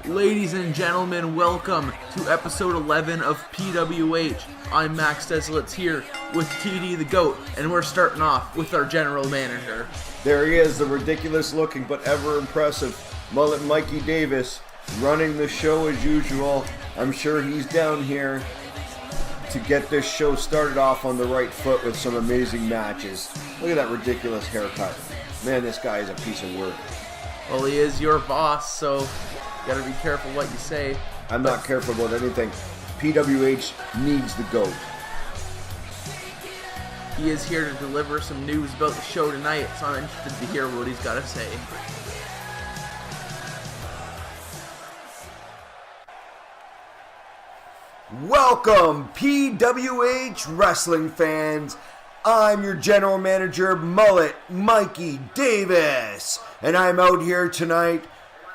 Ladies and gentlemen, welcome to episode 11 of PWH. I'm Max Desolitz here with TD the GOAT, and we're starting off with our general manager. There he is, the ridiculous looking but ever impressive mullet Mikey Davis, running the show as usual. I'm sure he's down here to get this show started off on the right foot with some amazing matches. Look at that ridiculous haircut. Man, this guy is a piece of work. Well, he is your boss, so you gotta be careful what you say. I'm not careful about anything. PWH needs the GOAT. He is here to deliver some news about the show tonight, so I'm interested to hear what he's got to say. Welcome, PWH wrestling fans. I'm your general manager, mullet Mikey Davis, and I'm out here tonight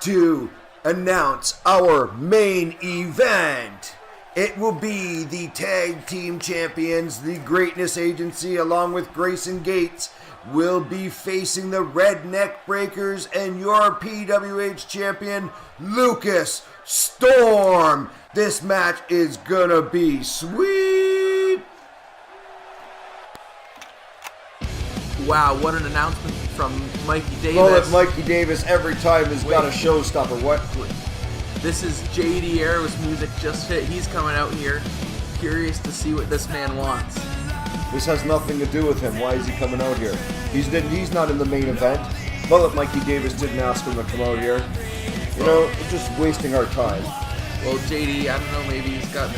to announce our main event. It will be the tag team champions, the Greatness Agency, along with Grayson Gates, will be facing the Redneck Breakers and your PWH champion, Lucas Storm. This match is gonna be sweet. Wow, what an announcement from Mikey Davis. Mullet Mikey Davis every time has got a showstopper. What? This is JD Arrow's music just hit. He's coming out here, curious to see what this man wants. This has nothing to do with him. Why is he coming out here? He's not in the main event. Mullet Mikey Davis didn't ask him to come out here. You know, we're just wasting our time. Well, JD, I don't know, maybe he's got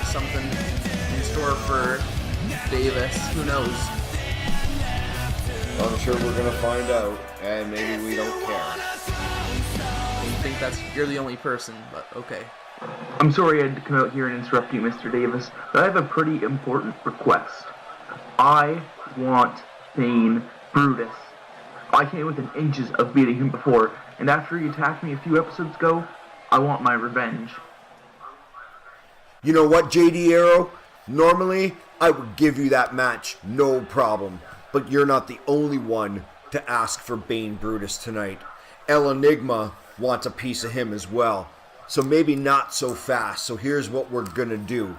something in store for Davis. Who knows? I'm sure we're gonna find out, and maybe we don't care. I think you're the only person, but okay. I'm sorry I had to come out here and interrupt you, Mr. Davis, but I have a pretty important request. I want Bane Brutus. I came within inches of beating him before, and after he attacked me a few episodes ago, I want my revenge. You know what, JD Arrow? Normally, I would give you that match, no problem. But you're not the only one to ask for Bane Brutus tonight. El Enigma wants a piece of him as well. So maybe not so fast. So here's what we're gonna do.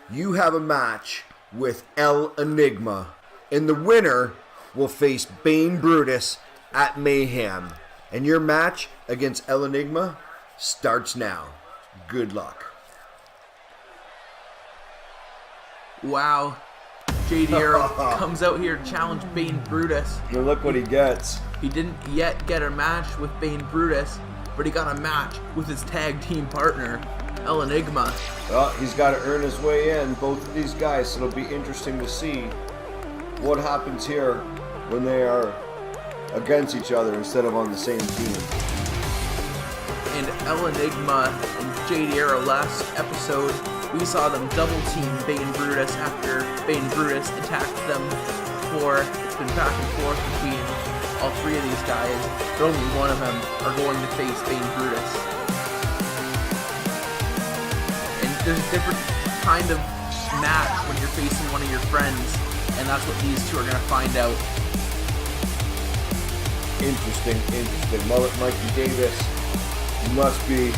You have a match with El Enigma, and the winner will face Bane Brutus at Mayhem. And your match against El Enigma starts now. Good luck. Wow. JD Arrow comes out here to challenge Bane Brutus. Now look what he gets. He didn't yet get a match with Bane Brutus, but he got a match with his tag team partner, El Enigma. Well, he's got to earn his way in, both of these guys, so it'll be interesting to see what happens here when they are against each other instead of on the same team. And El Enigma and JD Arrow last episode, we saw them double team Bane Brutus after Bane Brutus attacked them before. It's been back and forth between all three of these guys, but only one of them are going to face Bane Brutus. And there's a different kind of match when you're facing one of your friends, and that's what these two are going to find out. Interesting. Mullet Mikey Davis must be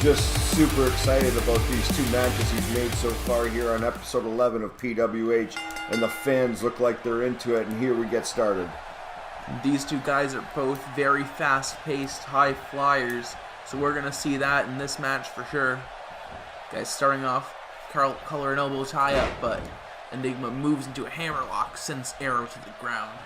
just super excited about these two matches he's made so far here on episode 11 of PWH, and the fans look like they're into it, and here we get started. These two guys are both very fast-paced, high flyers, so we're going to see that in this match for sure. Guys starting off, collar and elbow tie-up, but Enigma moves into a hammerlock, sends Arrow to the ground.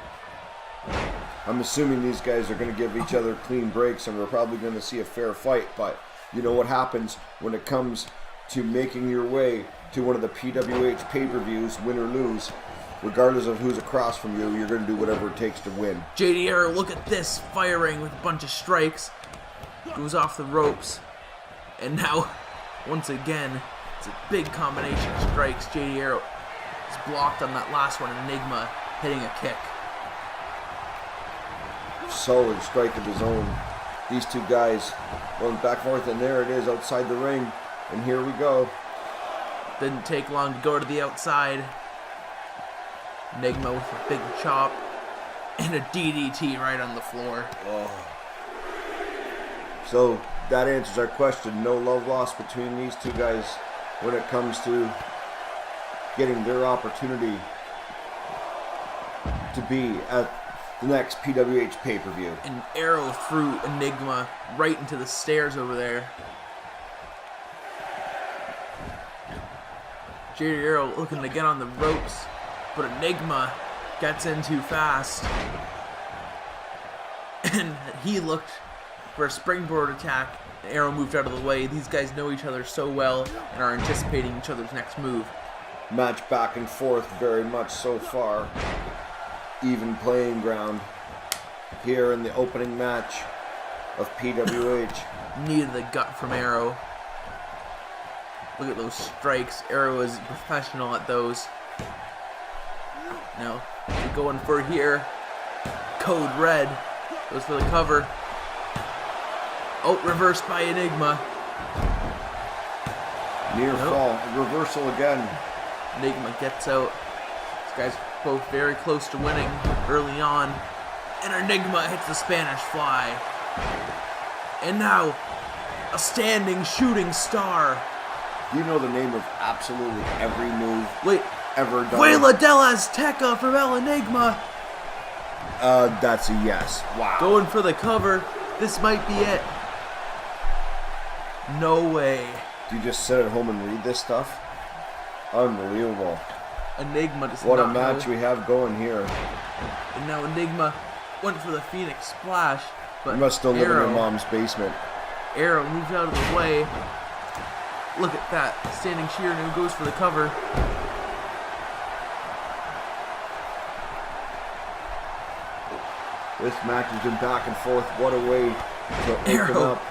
I'm assuming these guys are going to give each other clean breaks, and we're probably going to see a fair fight, but you know what happens when it comes to making your way to one of the PWH pay-per-views, win or lose. Regardless of who's across from you, you're going to do whatever it takes to win. JD Arrow, look at this, firing with a bunch of strikes. Goes off the ropes. And now, once again, it's a big combination of strikes. JD Arrow is blocked on that last one. Enigma hitting a kick. Solid strike of his own. These two guys going back and forth, and there it is outside the ring. And here we go. Didn't take long to go to the outside. Enigma with a big chop and a DDT right on the floor. Oh. So that answers our question. No love lost between these two guys when it comes to getting their opportunity to be at the next PWH pay-per-view. An arrow threw Enigma right into the stairs over there. JD Arrow looking to get on the ropes, but Enigma gets in too fast. And he looked for a springboard attack. Arrow moved out of the way. These guys know each other so well and are anticipating each other's next move. Match back and forth very much so far. Even playing ground here in the opening match of PWH. Knee to the gut from Arrow. Look at those strikes. Arrow is professional at those. Now, we're going for here. Code Red goes for the cover. Oh, reversed by Enigma. Near fall. Reversal again. Enigma gets out. These guys both very close to winning early on. And Enigma hits the Spanish Fly. And now, a standing shooting star. You know the name of absolutely every move ever done. Vuela del Azteca from El Enigma. That's a yes. Wow. Going for the cover. This might be it. No way. Do you just sit at home and read this stuff? Unbelievable. Enigma does What not a match know. we have going here. And now Enigma went for the Phoenix Splash, but You must still live in Arrow, your mom's basement. Arrow moved out of the way. Look at that. Standing Sheeran who goes for the cover. This match has been back and forth. What a way to open Arrow up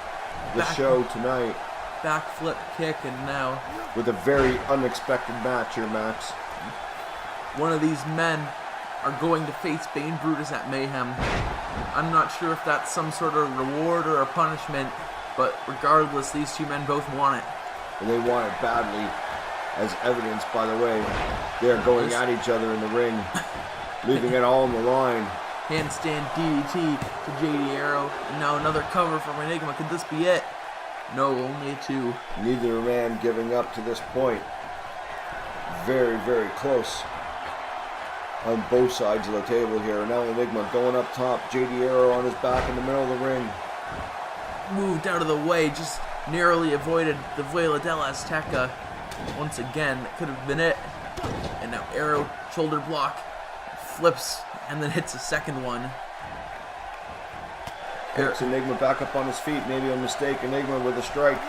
the back- show tonight Backflip kick, and now with a very unexpected match here, Max. one of these men are going to face Bane Brutus at Mayhem. I'm not sure if that's some sort of reward or a punishment, but regardless, these two men both want it. And they want it badly, as evidenced by the way they are going at each other in the ring, leaving it all on the line. Handstand DDT to JD Arrow. And now another cover from Enigma. Could this be it? No, only a two. Neither man giving up to this point. Very, very close on both sides of the table here. Now Enigma going up top. JD Arrow on his back in the middle of the ring. Moved out of the way, just narrowly avoided the Vuela del Azteca. Once again, that could have been it. And now Arrow, shoulder block, flips, and then hits a second one. Picks Enigma back up on his feet. Maybe a mistake. Enigma with a strike.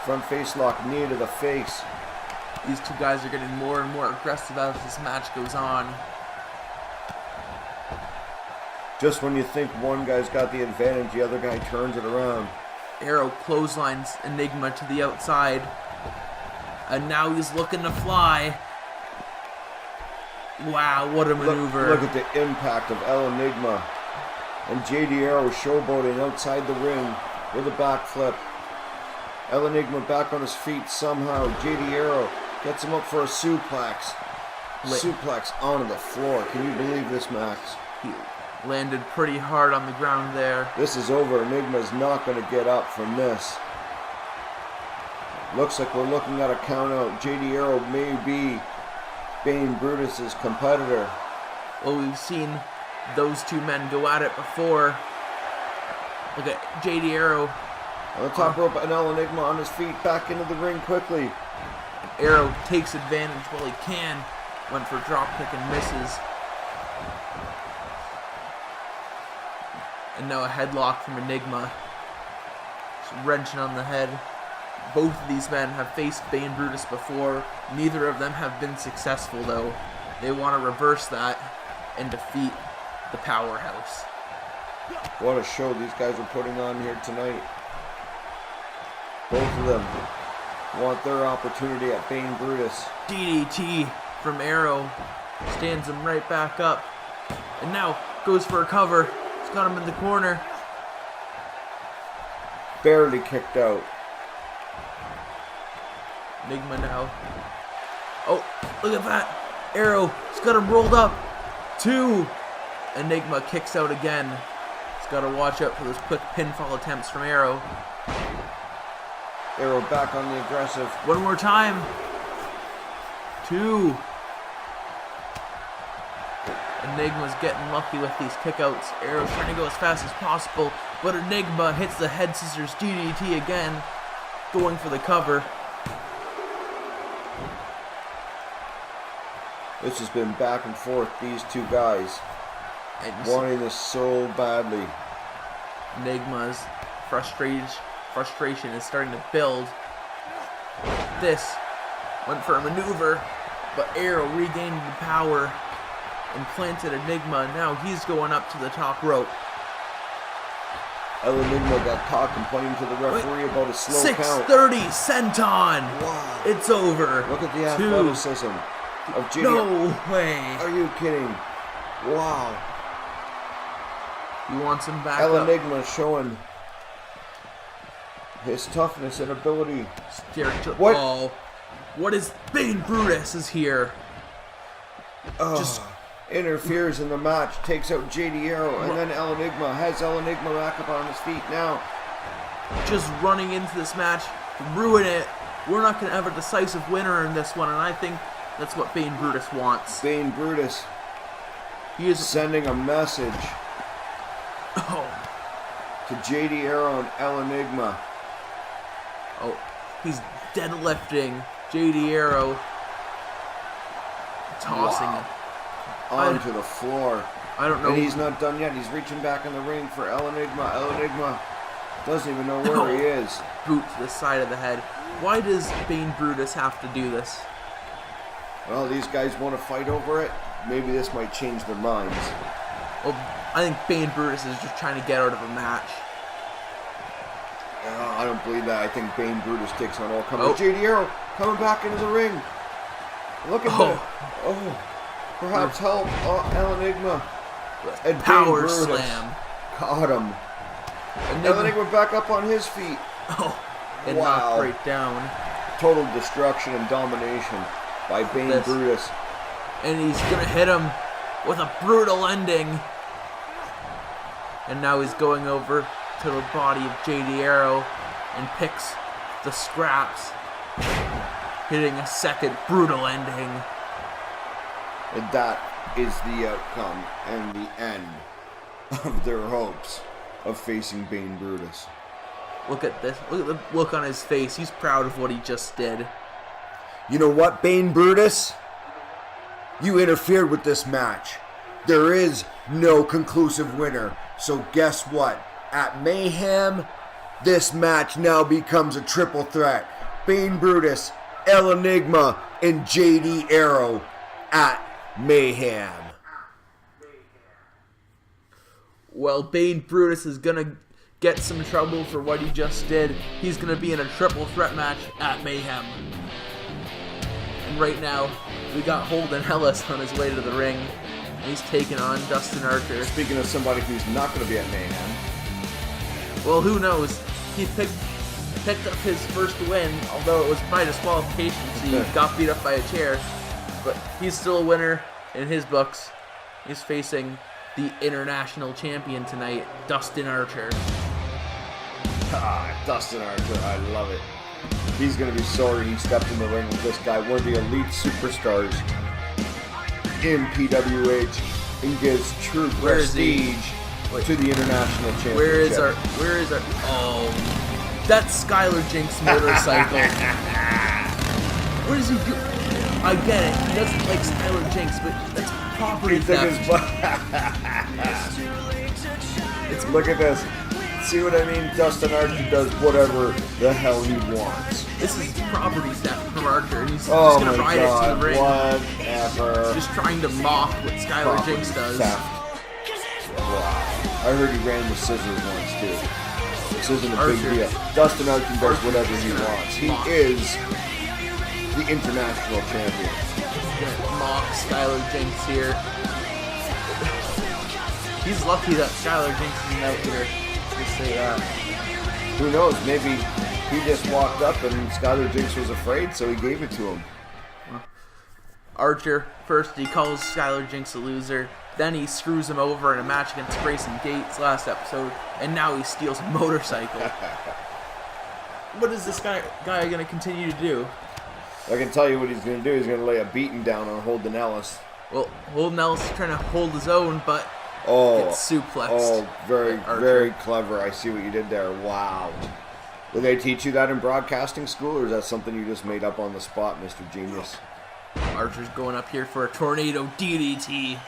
Front face lock, knee to the face. These two guys are getting more and more aggressive as this match goes on. Just when you think one guy's got the advantage, the other guy turns it around. Arrow clotheslines Enigma to the outside. And now he's looking to fly. Wow, what a maneuver. Look at the impact of El Enigma. And JD Arrow showboating outside the ring with a backflip. El Enigma back on his feet somehow. JD Arrow gets him up for a suplex. Suplex onto the floor. Can you believe this, Max? He landed pretty hard on the ground there. This is over. Enigma's not going to get up from this. Looks like we're looking at a count out. JD Arrow may be Bane Brutus's competitor. Well, we've seen those two men go at it before. Look at JD Arrow. On the top rope, and El Enigma on his feet, back into the ring quickly. Arrow takes advantage while he can. Went for dropkick and misses. And now a headlock from Enigma. Just wrenching on the head. Both of these men have faced Bane Brutus before. Neither of them have been successful, though. They want to reverse that and defeat the powerhouse. What a show these guys are putting on here tonight. Both of them want their opportunity at Bane Brutus. DDT from Arrow. Stands him right back up. And now goes for a cover. He's got him in the corner. Barely kicked out. Enigma now. Oh, look at that. Arrow, he's got him rolled up. Two. Enigma kicks out again. He's Gotta watch out for those quick pinfall attempts from Arrow. Arrow back on the aggressive. One more time. 2. Enigma's getting lucky with these kickouts. Arrow's trying to go as fast as possible, but Enigma hits the head scissors DDT again, going for the cover. This has been back and forth, these two guys. And Wanting this so badly. Enigma's frustration is starting to build. This went for a maneuver, but Arrow regained the power and planted Enigma. Now he's going up to the top rope. El Enigma got caught complaining to the referee about a slow count. 630 senton. Wow. It's over. Look at the 2. athleticism of JD. No way. Are you kidding? Wow. He wants him back El up. Enigma showing his toughness and ability. What? Oh, what is Bane Brutus is here? Just Interferes in the match, takes out JD Arrow, and then El Enigma has El Enigma back up on his feet now. just running into this match, ruin it. We're not going to have a decisive winner in this one, and I think that's what Bane Brutus wants. Bane Brutus He is sending a message oh, to JD Arrow and El Enigma. oh, he's deadlifting JD Arrow, tossing Wow. him Onto the floor. I don't know. And he's not done yet. He's reaching back in the ring for El Enigma. El Enigma doesn't even know where he is. Boot to the side of the head. Why does Bane Brutus have to do this? Well, these guys want to fight over it. Maybe this might change their minds. Well, I think Bane Brutus is just trying to get out of a match. I don't believe that. I think Bane Brutus takes on all comers. Oh. JD Arrow coming back into the ring. Look at that. Oh, perhaps help El Enigma. And Bane Power Brutus slam. caught him. El Enigma back up on his feet. Oh, and Wow. knocked right down. Total destruction and domination by Bane This. Brutus. And he's gonna hit him with a brutal ending. And now he's going over to the body of JD Arrow and picks the scraps, hitting a second brutal ending. And that is the outcome and the end of their hopes of facing Bane Brutus. Look at this. Look at the look on his face. He's proud of what he just did. You know what, Bane Brutus? You interfered with this match. There is no conclusive winner. So guess what? At Mayhem, this match now becomes a triple threat. Bane Brutus, El Enigma, and JD Arrow at Mayhem. Well, Bane Brutus is gonna get some trouble for what he just did. He's gonna be in a triple threat match at Mayhem. And right now, we got Holden Ellis on his way to the ring. He's taking on Dustin Archer. Speaking of somebody who's not going to be at Mayhem. Well, who knows? He picked up his first win, although it was by disqualification, so he got beat up by a chair. But he's still a winner in his books. He's facing the international champion tonight, Dustin Archer. Dustin Archer, I love it. He's going to be sorry he stepped in the ring with this guy, one of the elite superstars in PWH, and gives true Where is he? prestige to the international championship. Where is our? Oh, that's Skylar Jinks' motorcycle. What does he do? I get it. He doesn't like Skylar Jinks, but that's property He took theft. his Look at this. See what I mean? Dustin Archer does whatever the hell he wants. This is property theft from Archer, and he's just Oh gonna my ride it to god, the ring. whatever. Just trying to mock what Skylar Property Jinks does. theft. Wow. I heard he ran with scissors once too. This isn't a big Archer. deal. Dustin Archer does Archer's whatever just he gonna wants. He mock. is the international champion. Gonna mock Skylar Jinks here. He's lucky that Skylar Jinks isn't out here. Just say that. Who knows? Maybe he just walked up and Skylar Jinks was afraid, so he gave it to him. Archer, first he calls Skylar Jinks a loser, Then he screws him over in a match against Grayson Gates last episode, and now he steals a motorcycle. What is this guy going to continue to do? I can tell you what he's going to do. He's going to lay a beating down on Holden Ellis. Well, Holden Ellis is trying to hold his own, but gets suplexed. Oh, very clever. I see what you did there. Wow. Did they teach you that in broadcasting school, or is that something you just made up on the spot, Mr. Genius? Archer's going up here for a tornado DDT.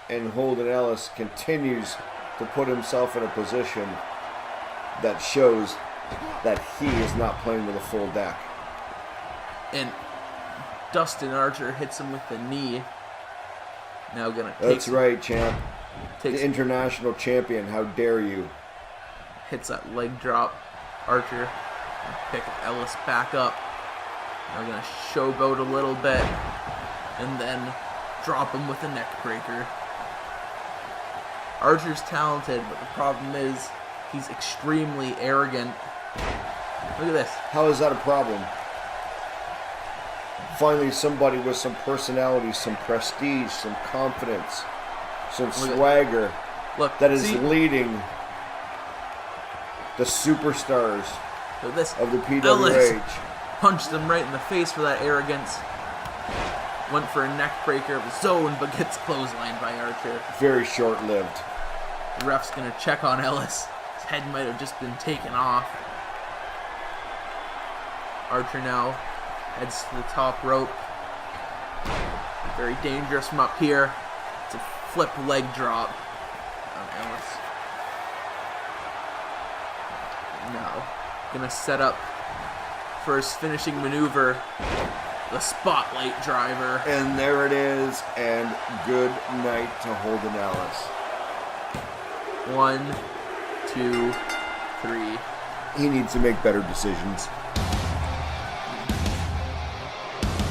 And Holden Ellis continues to put himself in a position that shows that he is not playing with a full deck. And Dustin Archer hits him with the knee. Now gonna take That's right, champ. takes The international champion, how dare you? hits that leg drop. Archer pick Ellis back up. Now gonna showboat a little bit and then drop him with a neck breaker. Archer's talented, but the problem is he's extremely arrogant. Look at this. How is that a problem? Finally, somebody with some personality, some prestige, some confidence, some swagger Look, that is see? leading the superstars Look at this. of the PWH. Ellis punched him right in the face for that arrogance. Went for a neck breaker of his own, but gets clotheslined by Archer. Very short-lived. The ref's gonna check on Ellis. His head might have just been taken off. Archer now heads to the top rope. Very dangerous from up here. It's a flip leg drop on Ellis. Now, gonna set up for his finishing maneuver, the spotlight driver. And there it is, and good night to Holden Ellis. 1, 2, 3. He needs to make better decisions.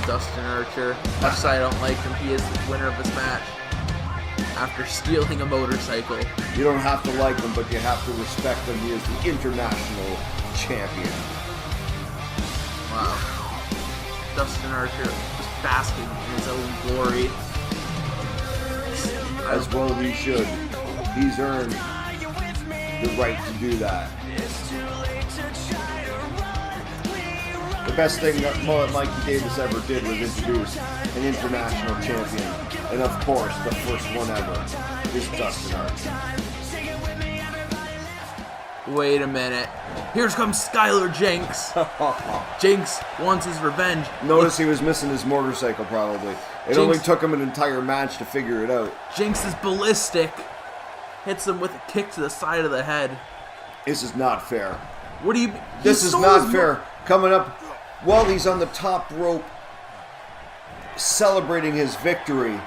Dustin Archer. Much as I don't like him, he is the winner of this match. After stealing a motorcycle. You don't have to like him, but you have to respect him. He is the international champion. Wow. Dustin Archer just basking in his own glory. As well he should. He's earned the right to do that. The best thing that Mullet Mikey Davis ever did was introduce an international champion. And of course, the first one ever is Dustin Archer. Wait a minute. Here comes Skylar Jenks. Jenks wants his revenge. Notice he was missing his motorcycle probably. It only took him an entire match to figure it out. Jenks is ballistic. Hits him with a kick to the side of the head. This is not fair. What do you... This is not fair. Coming up while he's on the top rope celebrating his victory,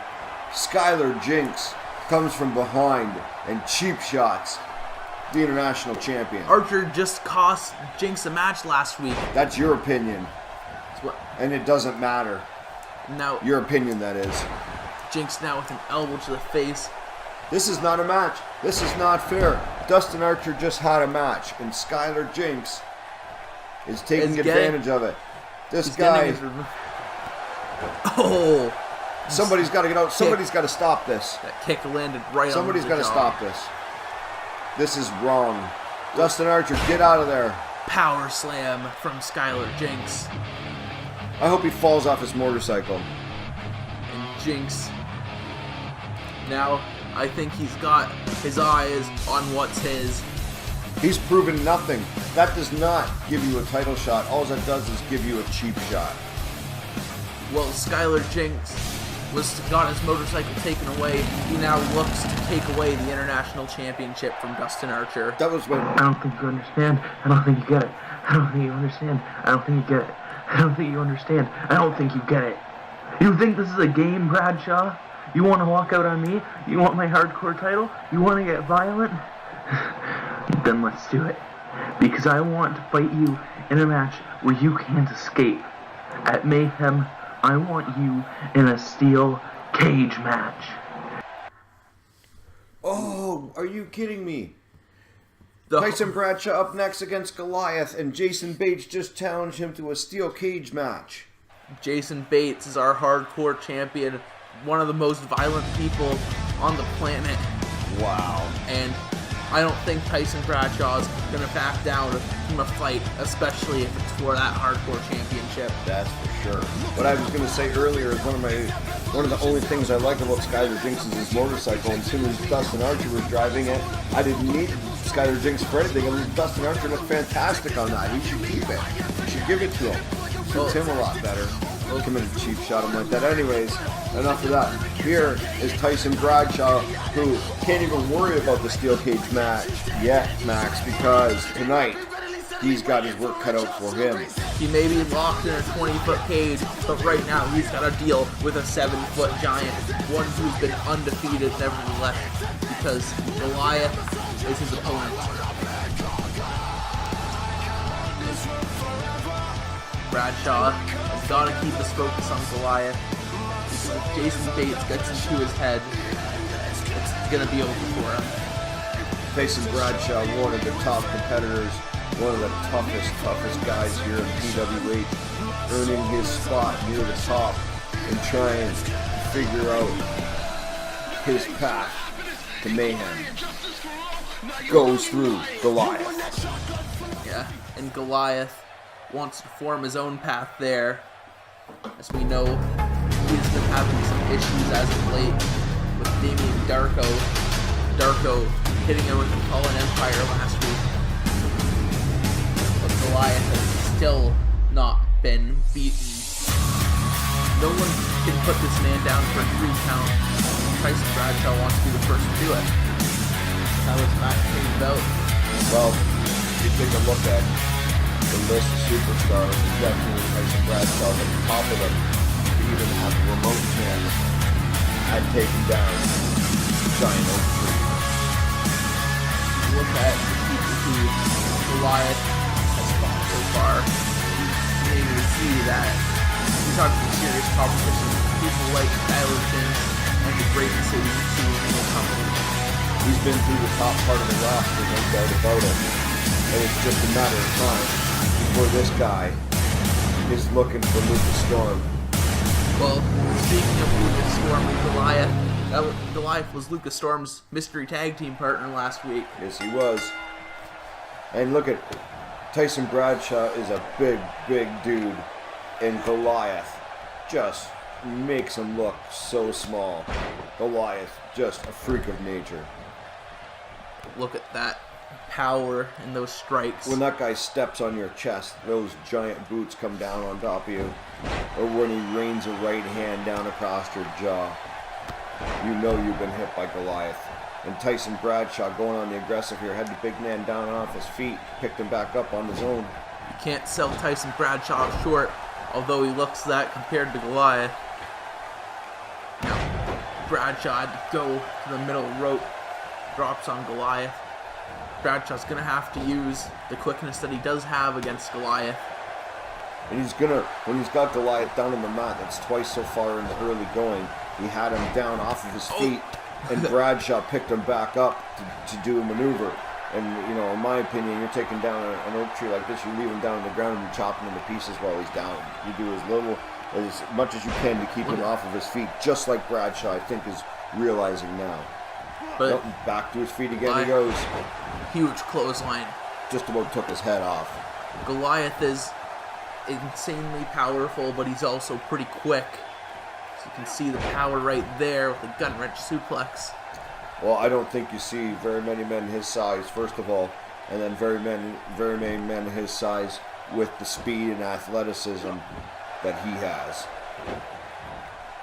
Skylar Jenks comes from behind and cheap shots the international champion. Archer just cost Jenks a match last week. That's your opinion. And it doesn't matter. Now, Your opinion, that is. Jenks now with an elbow to the face. This is not a match. This is not fair. Dustin Archer just had a match, and Skylar Jenks is taking advantage of it. This guy... Oh! Somebody's got to get out. Somebody's got to stop this. That kick landed right Somebody's on the got to jaw. stop this. This is wrong. Dustin Archer, get out of there. Power slam from Skylar Jenks. I hope he falls off his motorcycle. And Jenks, now I think he's got his eyes on what's his. He's proven nothing. That does not give you a title shot. All that does is give you a cheap shot. Well, Skylar Jenks got his motorcycle taken away. He now looks to take away the international championship from Dustin Archer. That was when... I don't think you understand. I don't think you get it. I don't think you understand. I don't think you get it. I don't think you understand. I don't think you get it. You think this is a game, Bradshaw? You want to walk out on me? You want my hardcore title? You want to get violent? Then let's do it. Because I want to fight you in a match where you can't escape. At Mayhem, I want you in a steel cage match. Oh, are you kidding me? The- Tyson Bradshaw up next against Goliath, and Jason Bates just challenged him to a steel cage match. Jason Bates is our hardcore champion. one of the most violent people on the planet. Wow. And I don't think Tyson Bradshaw is going to back down from a fight, especially if it's for that hardcore championship. That's for sure. What I was going to say earlier is one of the only things I like about Skylar Jinx is his motorcycle. And as soon as Dustin Archer was driving it, I didn't need Skylar Jinx for anything. Dustin Archer looked fantastic on that. He should keep it. He should give it to him. Suits him a lot better. Come in a cheap shot him like that. Anyways, enough of that. Here is Tyson Bradshaw, who can't even worry about the steel cage match yet, Max, because tonight he's got his work cut out for him. He may be locked in a 20-foot cage, but right now he's got to deal with a 7-foot giant, one who's been undefeated nevertheless, because Goliath is his opponent. Bradshaw has got to keep his focus on Goliath, because if Jason Bates gets into his head, it's going to be over for him. Tyson Bradshaw, one of the top competitors, one of the toughest guys here in PWH, earning his spot near the top and trying to figure out his path to mayhem. Goes through Goliath. Yeah, and Goliath wants to form his own path there. As we know, he's been having some issues as of late with Damien Darko hitting him with the Fallen Empire last week. But Goliath has still not been beaten. No one can put this man down for a 3 count. Tyson Bradshaw wants to be the first to do it. That's how this match came about. Well, if you take a look at the list of superstars, there's definitely Tyson Bradshaw at the top of them. To even have a remote chance at taking down Giant Oak Tree. Look at who Goliath has fought so far. You can see that he's talking some serious competition. People like Skylar Jinx and the great City to company. He's been through the top part of the roster, no doubt about it. And it's just a matter of time before this guy is looking for Lucas Storm. Well, speaking of Lucas Storm and Goliath was Lucas Storm's mystery tag team partner last week. Yes, he was. And look at Tyson Bradshaw is a big dude, and Goliath just makes him look so small. Goliath, just a freak of nature. Look at that power and those strikes. When that guy steps on your chest, those giant boots come down on top of you. Or when he rains a right hand down across your jaw, you know you've been hit by Goliath. And Tyson Bradshaw going on the aggressive here, had the big man down off his feet, picked him back up on his own. You can't sell Tyson Bradshaw short, although he looks that compared to Goliath. Now, Bradshaw had to go to the middle rope, drops on Goliath. Bradshaw's going to have to use the quickness that he does have against Goliath. And he's gonna, when he's got Goliath down on the mat, that's twice so far in the early going, he had him down off of his feet, and Bradshaw picked him back up to do a maneuver. And, you know, in my opinion, you're taking down an oak tree like this, you leave him down on the ground and you chop him into pieces while he's down. You do as much as you can to keep him off of his feet, just like Bradshaw, I think, is realizing now. But Nope, back to his feet again he goes. Huge clothesline. Just about took his head off. Goliath is insanely powerful, but he's also pretty quick. So you can see the power right there with the gun wrench suplex. Well, I don't think you see very many men his size, first of all, and then very many men his size with the speed and athleticism that he has.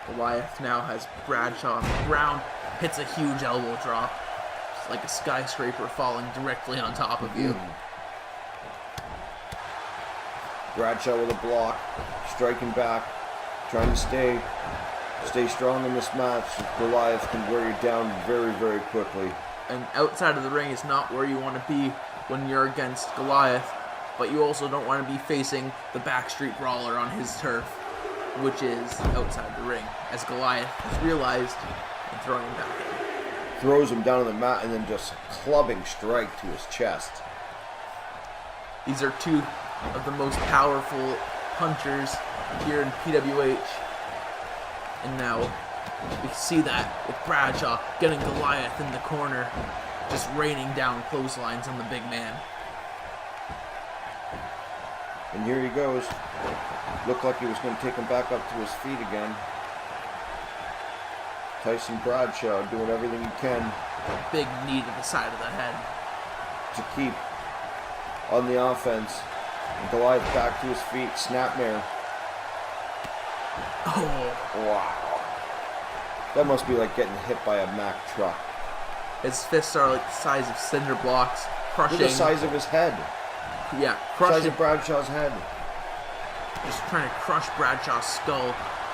Goliath now has Bradshaw on the ground, hits a huge elbow drop. It's like a skyscraper falling directly on top of you. Bradshaw with a block, striking back, trying to stay strong in this match. Goliath can wear you down very quickly. And outside of the ring is not where you want to be when you're against Goliath, but you also don't want to be facing the Backstreet Brawler on his turf, which is outside the ring, as Goliath has realized and throwing him back in. Throws him down on the mat and then just clubbing strike to his chest. These are two of the most powerful punchers here in PWH. And now We can see that with Bradshaw getting Goliath in the corner, just raining down clotheslines on the big man. And here he goes. Looked like he was going to take him back up to his feet again. Tyson Bradshaw doing everything he can. Big knee to the side of the head. To keep on the offense. And Goliath back to his feet. Snapmare. Oh. Wow. That must be like getting hit by a Mack truck. His fists are like the size of cinder blocks, crushing. They're the size of his head. Yeah, Size crushing. of Bradshaw's head. Just trying to crush Bradshaw's skull.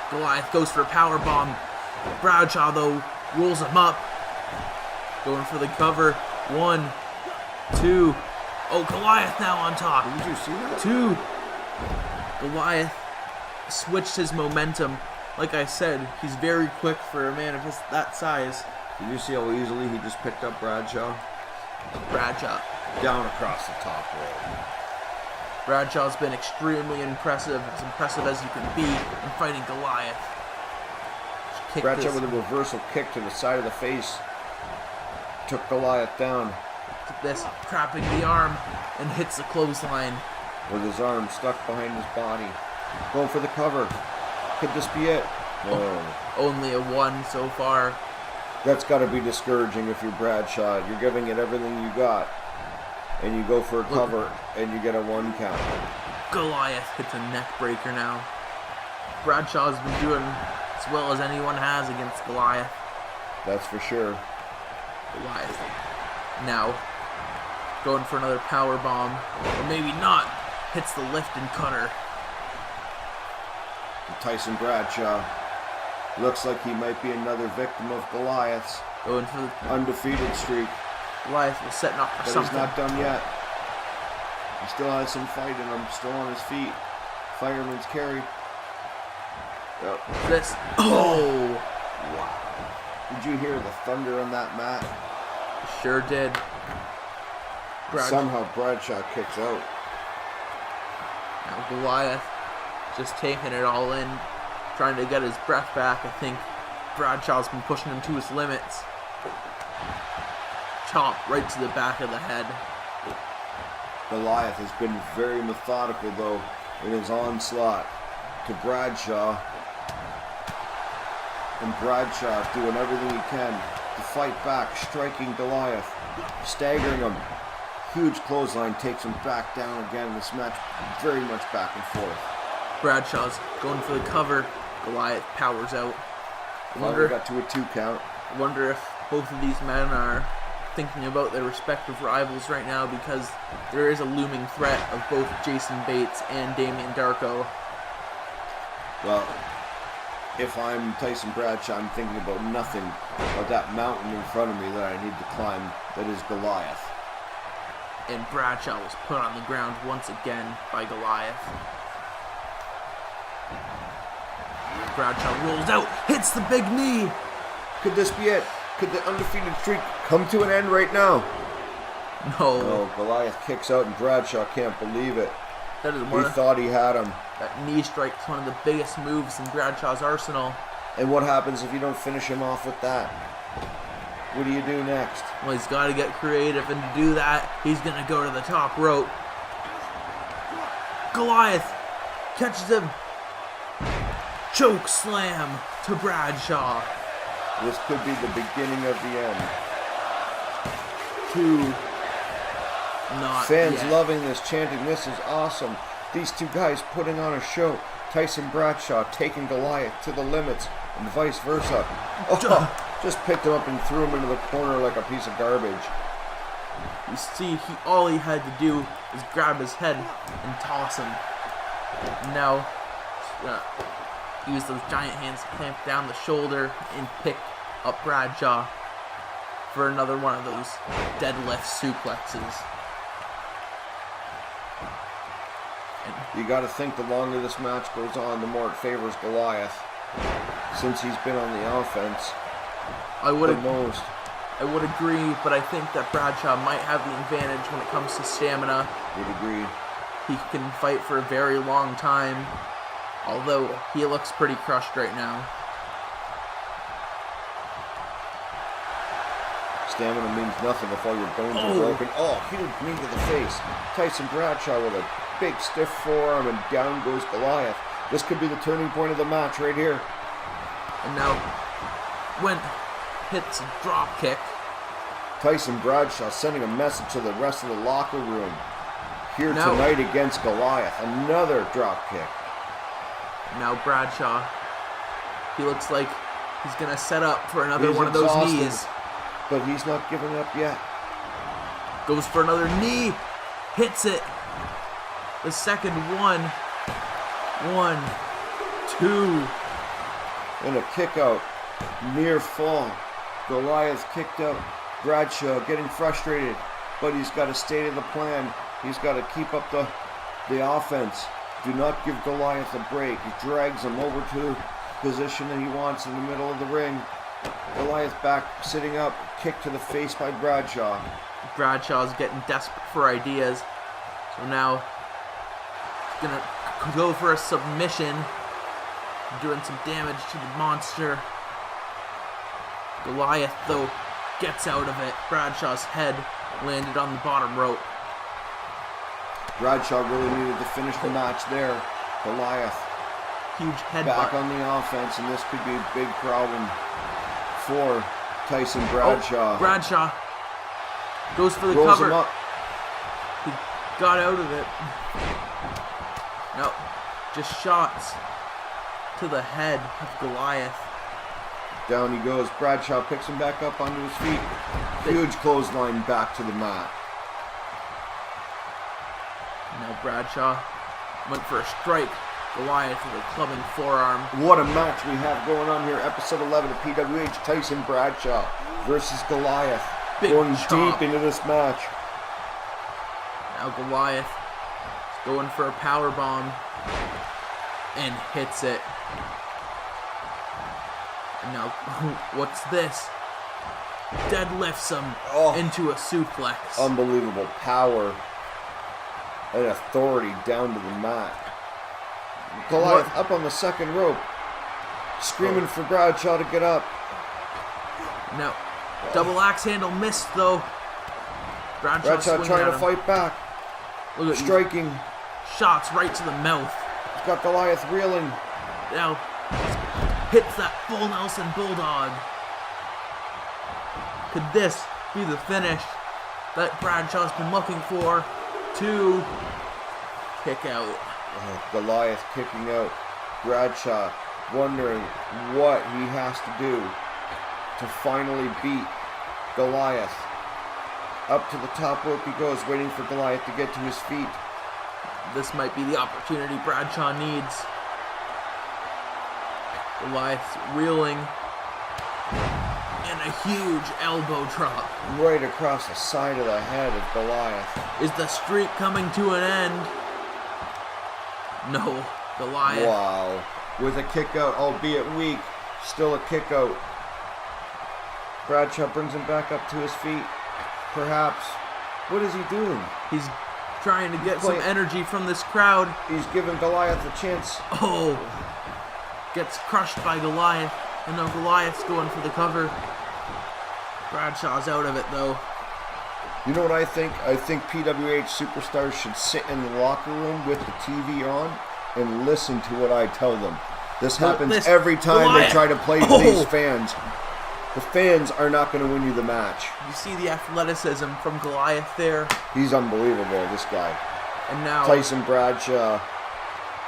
Goliath goes for a power bomb. Bradshaw, though, rolls him up. Going for the cover. 1, 2. Oh, Goliath now on top. Did you see that? 2. Goliath switched his momentum. Like I said, he's very quick for a man of that size. Did you see how easily he just picked up Bradshaw? Bradshaw. Down across the top rope. Bradshaw's been extremely impressive, as impressive as you can be in fighting Goliath. Bradshaw with a reversal kick to the side of the face. Took Goliath down. This, trapping the arm, and hits the clothesline. With his arm stuck behind his body. Going for the cover. Could this be it? No. Only a 1 so far. That's got to be discouraging if you're Bradshaw. You're giving it everything you got. And you go for a cover, and you get a 1 count. Goliath hits a neck breaker now. Bradshaw's been doing as well as anyone has against Goliath. That's for sure. Goliath now going for another power bomb, or maybe not. Hits the lift and cutter. Tyson Bradshaw looks like he might be another victim of Goliath's Going for the undefeated streak. Goliath was setting up for But something. he's not done yet. He still has some fight in him. Still on his feet. Fireman's carry. Yep. This. Oh! Wow. Did you hear the thunder on that mat? Sure did. Somehow Bradshaw kicks out. Now Goliath just taking it all in, trying to get his breath back. I think Bradshaw's been pushing him to his limits. Chop right to the back of the head. Goliath has been very methodical, though, in his onslaught to Bradshaw. And Bradshaw doing everything he can to fight back, striking Goliath, staggering him. Huge clothesline takes him back down again. This match very much back and forth. Bradshaw's going for the cover. Goliath powers out. Finally got to a 2 count. I wonder if both of these men are thinking about their respective rivals right now, because there is a looming threat of both Jason Bates and Damien Darko. Well, if I'm Tyson Bradshaw, I'm thinking about nothing but that mountain in front of me that I need to climb, that is Goliath. And Bradshaw was put on the ground once again by Goliath. Bradshaw rolls out, hits the big knee. Could this be it? Could the undefeated streak come to an end right now? No. No, Goliath kicks out and Bradshaw can't believe it. That is He one of, thought he had him. that knee strike's one of the biggest moves in Bradshaw's arsenal. And what happens if you don't finish him off with that? What do you do next? Well, he's got to get creative, and to do that, he's going to go to the top rope. Goliath catches him. Choke slam to Bradshaw. This could be the beginning of the end. 2. Not Fans yet. loving this, chanting, "This is awesome." These two guys putting on a show. Tyson Bradshaw taking Goliath to the limits, and vice versa. Oh, just picked him up and threw him into the corner like a piece of garbage. You see, all he had to do was grab his head and toss him. Now, use those giant hands to clamp down the shoulder and pick up Bradshaw for another one of those deadlift suplexes. You got to think the longer this match goes on, the more it favors Goliath, since he's been on the offense I would the most. I would agree, but I think that Bradshaw might have the advantage when it comes to stamina. Would agree. He can fight for a very long time, although he looks pretty crushed right now. stamina means nothing if all your bones are broken. Oh, huge knee to the face. Tyson Bradshaw with a big stiff forearm, and down goes Goliath. This could be the turning point of the match right here. And now, Went hits a drop kick. Tyson Bradshaw sending a message to the rest of the locker room. Here tonight against Goliath. Another drop kick. Now Bradshaw, he looks like he's going to set up for another one of those knees. But he's not giving up yet. Goes for another knee. Hits it. The second one. 1, 2. And a kick out. Near fall. Goliath kicked out. Bradshaw getting frustrated. But he's got to stay to the plan. He's got to keep up the offense. Do not give Goliath a break. He drags him over to the position that he wants in the middle of the ring. Goliath back, sitting up, kick to the face by Bradshaw. Bradshaw's getting desperate for ideas. So now, he's going to go for a submission. Doing some damage to the monster. Goliath, though, gets out of it. Bradshaw's head landed on the bottom rope. Bradshaw really needed to finish the match there. Goliath huge headbutt. Back on the offense, and this could be a big problem for Tyson Bradshaw. Bradshaw goes for the Rolls cover. him up. He got out of it. No, just shots to the head of Goliath. Down he goes. Bradshaw picks him back up onto his feet. Huge clothesline back to the mat. Now Bradshaw went for a strike. Goliath with a clubbing forearm. What a match we have going on here. Episode 11 of PWH. Tyson Bradshaw versus Goliath. Big going chop. deep into this match. Now Goliath is going for a power bomb and hits it. And now, what's this? Deadlifts him into a suplex. Unbelievable power and authority down to the mat. Goliath up on the second rope, screaming for Bradshaw to get up. No, double axe handle missed though. Bradshaw trying to fight back. Look at striking shots right to the mouth. He's got Goliath reeling. Now hits that full Nelson Bulldog. Could this be the finish that Bradshaw's been looking for? 2 kick out. Goliath kicking out. Bradshaw wondering what he has to do to finally beat Goliath. Up to the top rope he goes, waiting for Goliath to get to his feet. This might be the opportunity Bradshaw needs. Goliath's reeling. And a huge elbow drop. Right across the side of the head of Goliath. Is the streak coming to an end? No, Goliath. Wow. With a kick out, albeit weak, still a kick out. Bradshaw brings him back up to his feet. Perhaps. What is he doing? He's trying to get some energy from this crowd. He's giving Goliath a chance. Oh. Gets crushed by Goliath. And now Goliath's going for the cover. Bradshaw's out of it though. You know what I think? I think PWH superstars should sit in the locker room with the TV on and listen to what I tell them. This happens every time Goliath. They try to play these fans. The fans are not going to win you the match. You see the athleticism from Goliath there? He's unbelievable, this guy. And now Tyson Bradshaw,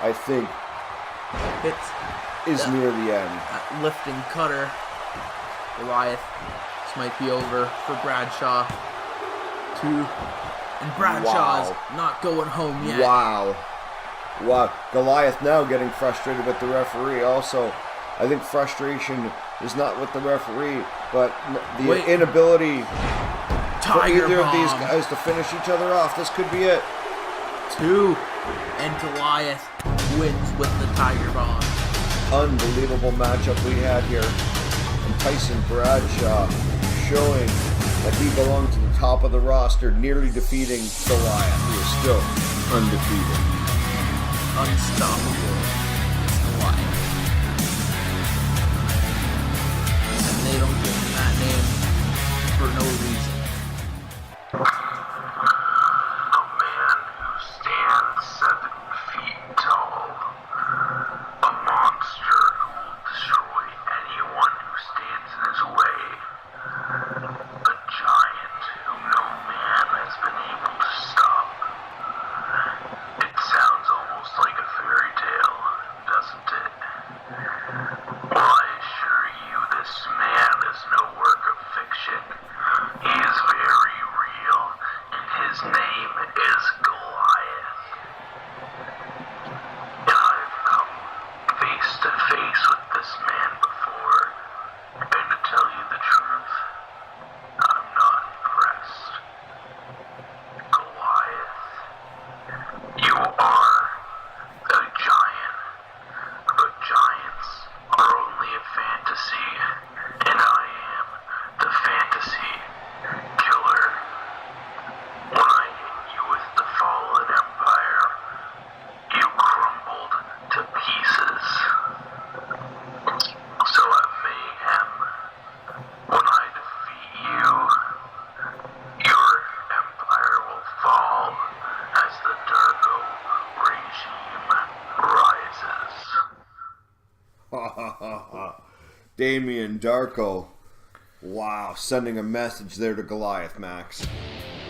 I think, is near the end. That lifting cutter. Goliath. This might be over for Bradshaw. 2. And Bradshaw's not going home yet. Wow. Goliath now getting frustrated with the referee. Also, I think frustration is not with the referee, but the inability for either of these guys to finish each other off. This could be it. 2. And Goliath wins with the Tiger Bomb. Unbelievable matchup we had here. And Tyson Bradshaw showing that he belonged to the top of the roster, nearly defeating Goliath, who is still undefeated. Unstoppable Goliath. And they don't give him that name for no reason. A man who stands 7 feet tall. A monster who will destroy anyone who stands in his way. A giant whom no man has been able to stop. It sounds almost like a fairy tale, doesn't it? Well, I assure you this man is no work of fiction. He is very real, and his name is Goliath. And I've come face to face with this man before, and to tell you the truth, I'm not impressed. Goliath, you are a giant, but giants are only a fantasy, and I am the fantasy killer. When I hit you with the fallen empire, you crumbled to pieces. So at Mayhem, when I defeat you, your empire will fall as the Darko regime rises. Damien Darko. Wow, sending a message there to Goliath, Max.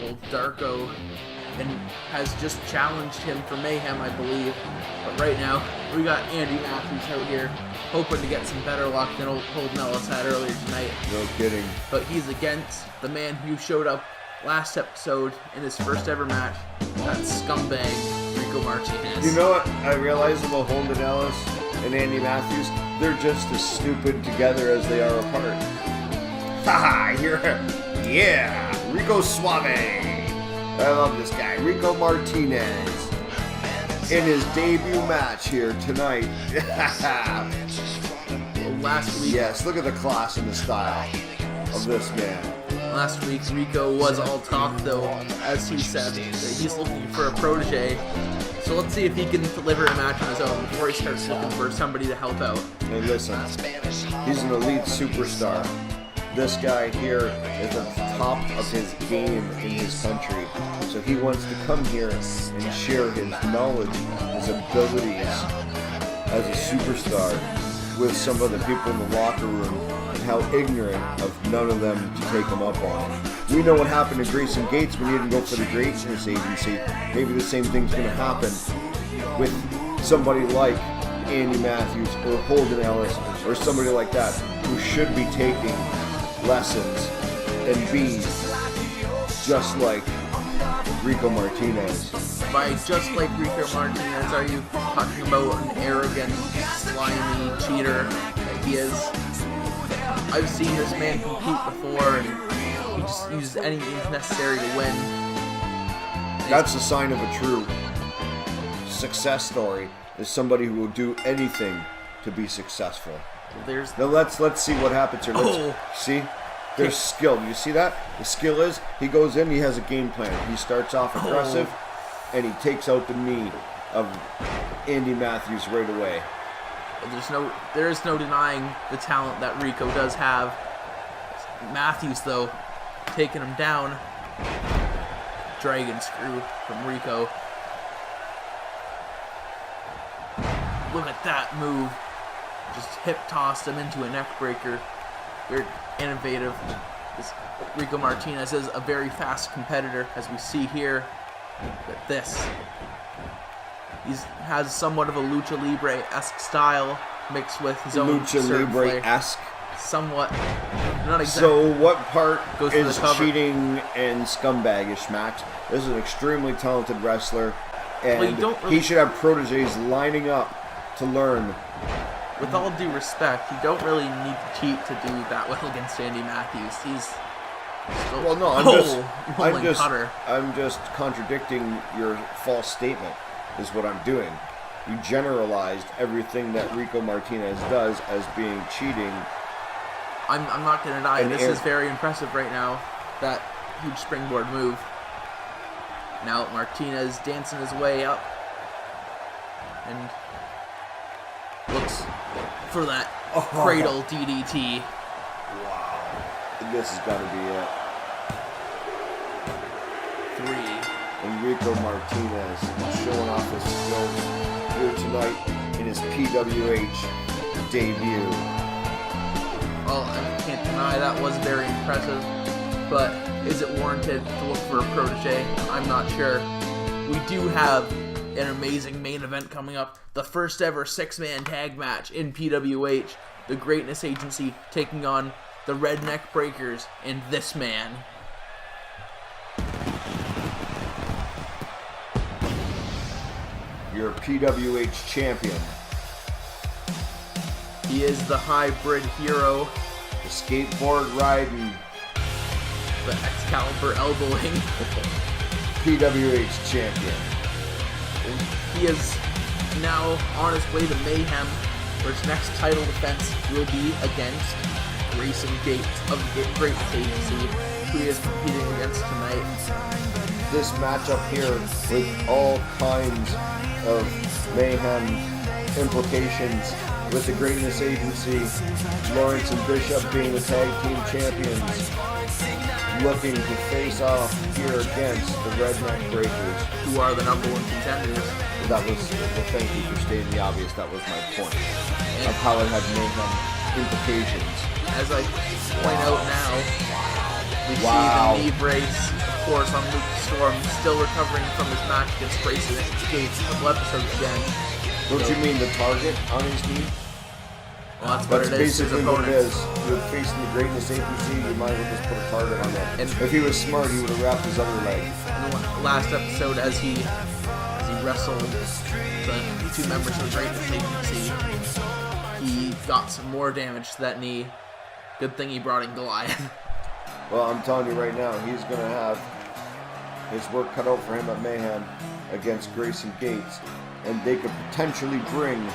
Well, Darko has just challenged him for Mayhem, I believe. But right now, we got Andy Matthews out here, hoping to get some better luck than old Nellis had earlier tonight. No kidding. But he's against the man who showed up last episode in his first ever match, that scumbag, Rico Martinez. You know what I realized about Holden Ellis and Andy Matthews? They're just as stupid together as they are apart. Haha, yeah, Rico Suave. I love this guy, Rico Martinez. In his debut match here tonight. Well, last week, Yes, look at the class and the style of this man. Last week, Rico was all talk, though, as he said, that he's looking for a protege. So let's see if he can deliver a match on his own before he starts looking for somebody to help out. Hey, listen, he's an elite superstar. This guy here is at the top of his game in his country. So he wants to come here and share his knowledge, his abilities as a superstar with some of the people in the locker room and how ignorant of none of them to take him up on it. We know what happened to Grayson Gates when he didn't go for the Greatness Agency. Maybe the same thing's going to happen with somebody like Andy Matthews or Holden Ellis or somebody like that who should be taking lessons and be just like Rico Martinez. By just like Rico Martinez, are you talking about an arrogant, slimy cheater that he is? I've seen this man compete before, and he just uses any means necessary to win. That's a sign of a true success story, is somebody who will do anything to be successful. There's Now let's see what happens here. See? There's skill. You see that? The skill is he goes in, he has a game plan. He starts off aggressive, and he takes out the knee of Andy Matthews right away. there is no denying the talent that Rico does have. Matthews, though, taking him down. Dragon screw from Rico. Look at that move. Just hip tossed him into a neck breaker. Very innovative. This Rico Martinez is a very fast competitor, as we see here. But this, he has somewhat of a lucha libre-esque style mixed with his own Lucha certain flair. Libre-esque. Somewhat, not exactly. So what part Goes for is the cover. cheating and scumbagish, Max? This is an extremely talented wrestler, and Well, you don't really- he should have proteges lining up to learn. With all due respect, you don't really need to cheat to do that well against Andy Matthews. He's still... Well, no, I'm just contradicting your false statement. Is what I'm doing. You generalized everything that Rico Martinez does as being cheating. I'm not going to deny, And this is very impressive right now. That huge springboard move. Now Martinez dancing his way up. And looks for that cradle DDT. Wow. This has got to be it. Enrico Martinez showing off his skills here tonight in his PWH debut. Well, I can't deny that was very impressive, but is it warranted to look for a protege? I'm not sure. We do have an amazing main event coming up, the first ever 6-man tag match in PWH, the Greatness Agency taking on the Redneck Breakers and this man. Your PWH champion, He is the hybrid hero, the skateboard riding the Excalibur elbowing. PWH champion. He is now on his way to Mayhem, where his next title defense will be against Grayson Gates of the Greatness Agency, who he is competing against tonight. This matchup here with all kinds of mayhem implications with the Greatness Agency, Lawrence and Bishop being the tag team champions, looking to face off here against the Redneck Breakers, who are the #1 contenders. That was, well, thank you for stating the obvious. That was my point of how it had mayhem implications. As I point out now, we see the knee brace, of course, on Luke Storm, still recovering from his match against Grayson Gates a couple episodes again. Don't you mean the target on his knee? Well, that's what it is. His Basically what it opponents. is. You're facing the Greatness Agency, you might as well just put a target on that. And if he was smart, he would have wrapped his other leg. in the last episode, as he wrestled the two members of the Greatness Agency, he got some more damage to that knee. Good thing he brought in Goliath. Well, I'm telling you right now, he's going to have his work cut out for him at Mayhem against Grayson Gates, and they could potentially bring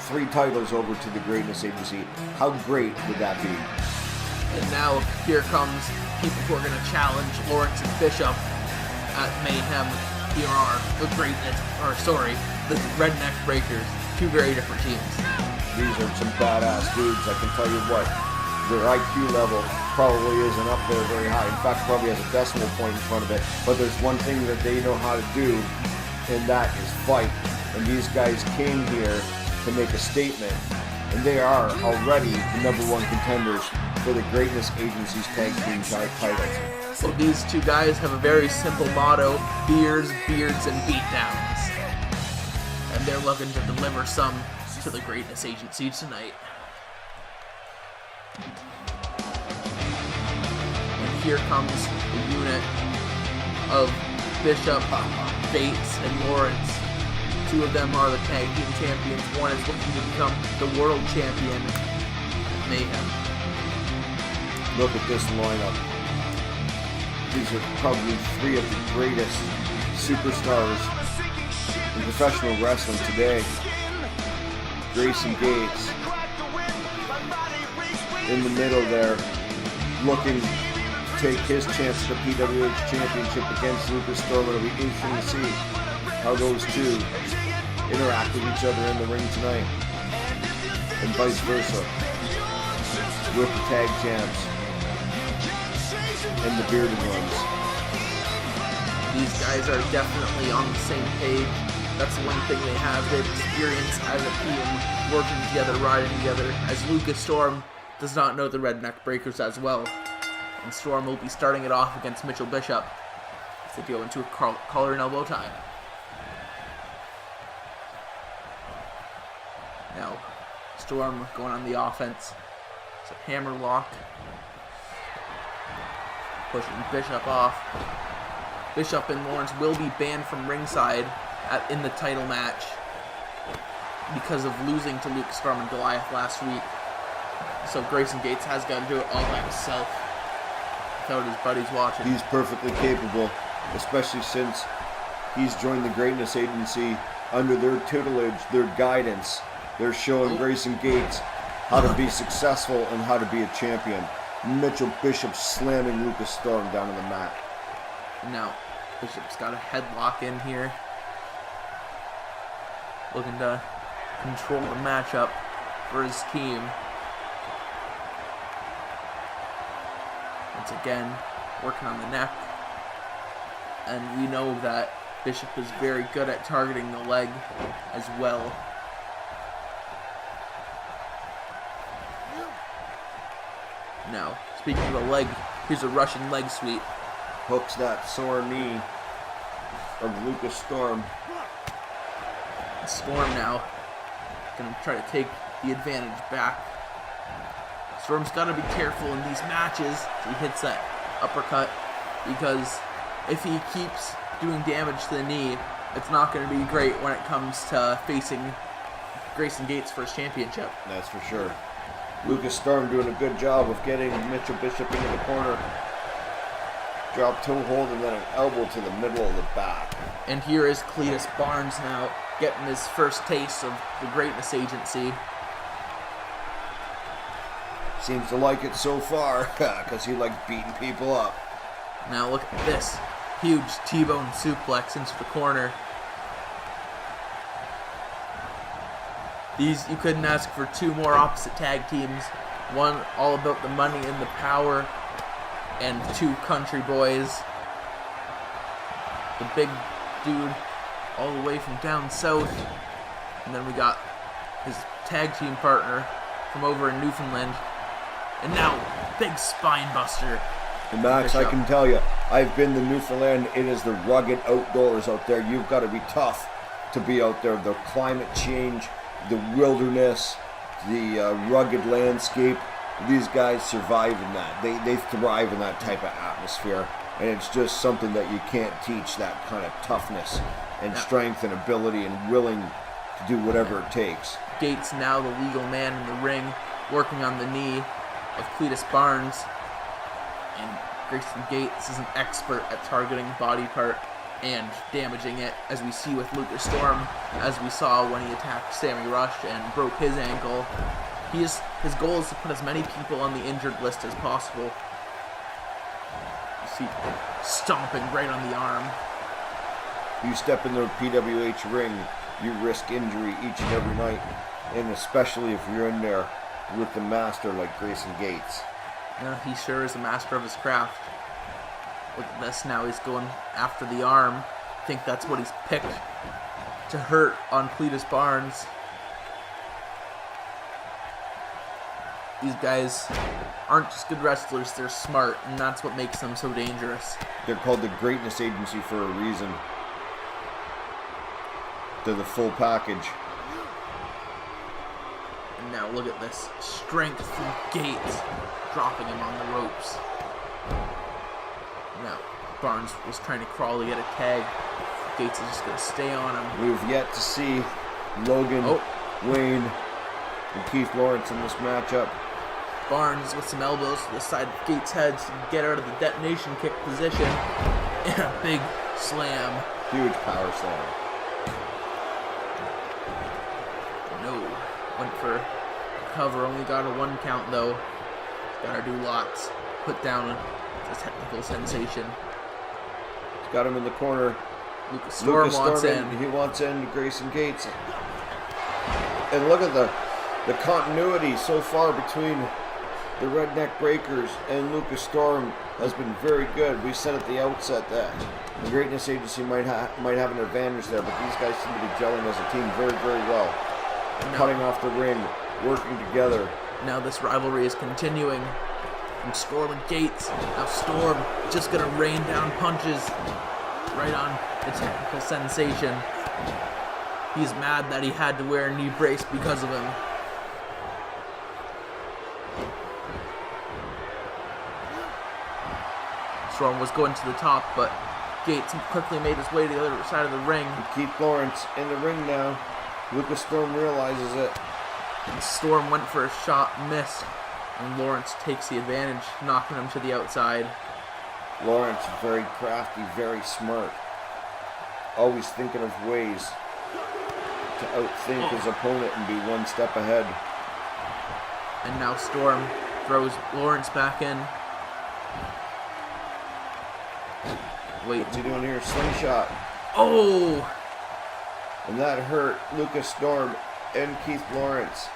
3 titles over to the Greatness Agency. How great would that be? And now here comes people who are going to challenge Lawrence and Bishop at Mayhem. Here are the the Redneck Breakers. 2 very different teams. These are some badass dudes. I can tell you what, their IQ level probably isn't up there very high. In fact, probably has a decimal point in front of it. But there's one thing that they know how to do, and that is fight. And these guys came here to make a statement, and they are already the #1 contenders for the Greatness Agency's tag team titles. So these 2 guys have a very simple motto: beers, beards, and beatdowns. And they're looking to deliver some to the Greatness Agency tonight. And here comes the unit of Bishop, Bates, and Lawrence. 2 of them are the tag team champions. One is looking to become the world champion at Mayhem. Look at this lineup. These are probably 3 of the greatest superstars in professional wrestling today. Grayson Gates in the middle there, looking to take his chance at the PWH Championship against Lucas Storm. It'll be interesting to see how those 2 interact with each other in the ring tonight, and vice versa with the tag champs and the bearded ones. These guys are definitely on the same page. That's the one thing they have, the experience as a team, working together, riding together, as Lucas Storm does not know the Redneck Breakers as well. And Storm will be starting it off against Mitchell Bishop as they go into a collar and elbow tie. Now, Storm going on the offense. It's a hammer lock. Pushing Bishop off. Bishop and Lawrence will be banned from ringside in the title match because of losing to Luke Storm and Goliath last week. So Grayson Gates has got to do it all by himself without his buddies watching. He's perfectly capable, especially since he's joined the Greatness Agency under their tutelage, their guidance. They're showing Grayson Gates how to be successful and how to be a champion. Mitchell Bishop slamming Lucas Storm down on the mat. Now, Bishop's got a headlock in here. Looking to control the matchup for his team. Once again, working on the neck. and we know that Bishop is very good at targeting the leg as well. Now, speaking of the leg, here's a Russian leg sweep. Hooks that sore knee of Lucas Storm. Storm now gonna try to take the advantage back. Storm's gotta be careful in these matches. He hits that uppercut, because if he keeps doing damage to the knee, it's not gonna be great when it comes to facing Grayson Gates for his championship. That's for sure. Lucas Storm doing a good job of getting Mitchell Bishop into the corner. Drop toe hold and then an elbow to the middle of the back. And here is Cletus Barnes now, getting his first taste of the Greatness Agency. Seems to like it so far, because he likes beating people up. Now look at this. Huge T-bone suplex into the corner. These, you couldn't ask for two more opposite tag teams. One all about the money and the power, and two country boys. The big dude all the way from down south. And then we got his tag team partner from over in Newfoundland. And now, big spine buster. And Max, I can tell you, I've been to Newfoundland. It is the rugged outdoors out there. You've got to be tough to be out there. The climate change, the wilderness, the rugged landscape. These guys survive in that. They thrive in that type of atmosphere. And it's just something that you can't teach, that kind of toughness and strength and ability and willing to do whatever it takes. Gates now the legal man in the ring, working on the knee of Cletus Barnes. And Grayson Gates is an expert at targeting body part and damaging it, as we see with Lucas Storm, as we saw when he attacked Sammy Rush and broke his ankle. His goal is to put as many people on the injured list as possible. You see stomping right on the arm. You step in the PWH ring, you risk injury each and every night, and especially if you're in there with the master like Grayson Gates. Yeah, he sure is a master of his craft. Look at this, now he's going after the arm. I think that's what he's picked to hurt on Cletus Barnes. These guys aren't just good wrestlers, they're smart, and that's what makes them so dangerous. They're called the Greatness Agency for a reason. They're the full package. And now look at this strength from Gates, dropping him on the ropes. Now, Barnes was trying to crawl to get a tag. Gates is just going to stay on him. We've yet to see Logan, Wayne, and Keith Lawrence in this matchup. Barnes with some elbows to the side of Gates' head to get out of the detonation kick position. And a big slam. Huge power slam. No. Went for cover. Only got a 1 count though. Gotta do lots. Put down a technical sensation. He's got him in the corner. Lucas Storm wants in. He wants in to Grayson Gates. And look at the continuity so far between the Redneck Breakers and Lucas Storm has been very good. We said at the outset that the Greatness Agency might have an advantage there, but these guys seem to be gelling as a team very, very well. Cutting off the ring, working together. Now this rivalry is continuing from Storm and Gates. Now Storm just gonna rain down punches right on the technical sensation. He's mad that he had to wear a knee brace because of him. Storm was going to the top, but Gates quickly made his way to the other side of the ring. Keith Lawrence in the ring now. Lucas Storm realizes it. And Storm went for a shot, missed, and Lawrence takes the advantage, knocking him to the outside. Lawrence, very crafty, very smart. Always thinking of ways to outthink his opponent and be one step ahead. And now Storm throws Lawrence back in. Wait. What's he doing here? Slingshot. Oh! And that hurt Lucas Storm and Keith Lawrence.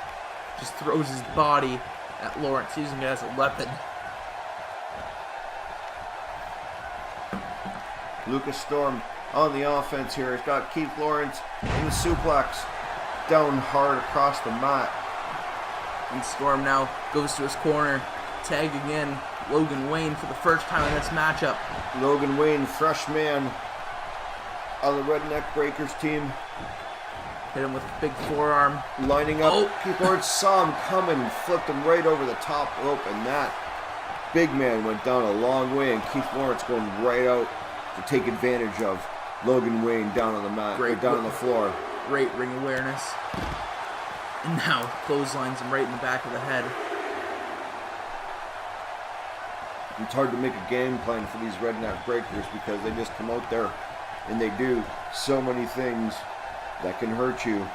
Just throws his body at Lawrence, using it as a weapon. Lucas Storm on the offense here. He's got Keith Lawrence in the suplex. Down hard across the mat. And Storm now goes to his corner. Tag again. Logan Wayne for the first time in this matchup. Logan Wayne, fresh man on the Redneck Breakers team. Hit him with a big forearm. Lining up. Oh. Keith Lawrence saw him coming, flipped him right over the top rope, and that big man went down a long way, and Keith Lawrence going right out to take advantage of Logan Wayne down on the mat, or down on the floor. Great ring awareness. And now clotheslines him right in the back of the head. It's hard to make a game plan for these Redneck Breakers because they just come out there and they do so many things that can hurt you